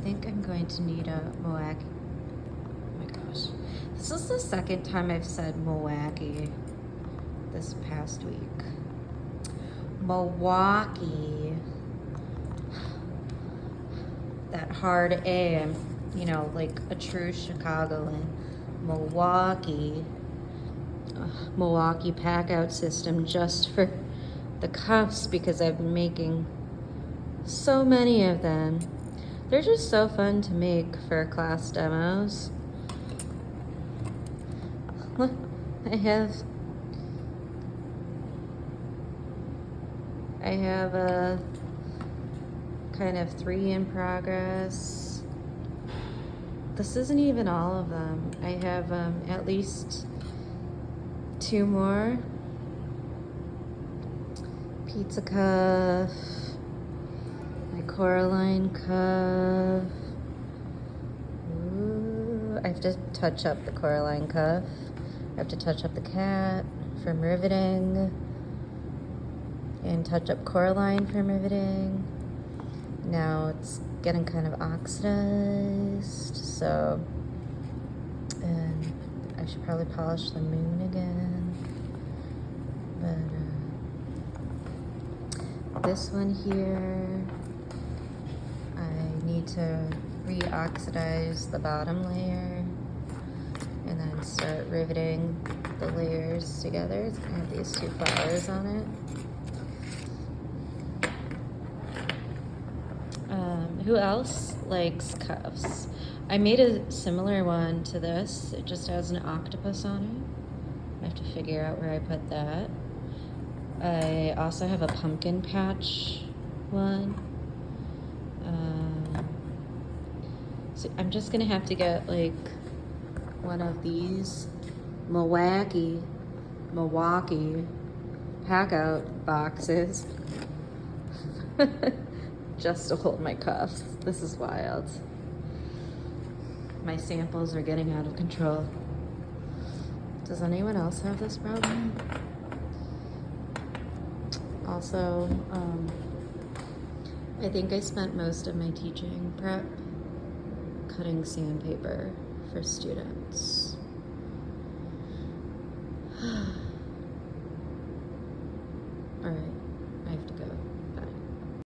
think I'm going to need a Milwaukee. Oh my gosh. This is the second time I've said Milwaukee this past week. Milwaukee. That hard A, I'm, you know, like a true Chicagoan. Milwaukee. Milwaukee pack out system just for the cuffs because I've been making so many of them. They're just so fun to make for class demos. Look, I have a kind of 3 in progress. This isn't even all of them. I have at least 2 more. Pizza cuff, my Coraline cuff. Ooh, I have to touch up the Coraline cuff. I have to touch up the cat from Riveting and touch up Coraline from Riveting. Now it's getting kind of oxidized, so I should probably polish the moon again. But this one here, I need to re-oxidize the bottom layer and then start riveting the layers together. It's gonna have these 2 flowers on it. Who else likes cuffs? I made a similar one to this. It just has an octopus on it. I have to figure out where I put that. I also have a pumpkin patch one. So I'm just gonna have to get like one of these Milwaukee pack out boxes just to hold my cuffs. This is wild. My samples are getting out of control. Does anyone else have this problem? Also, I think I spent most of my teaching prep cutting sandpaper for students.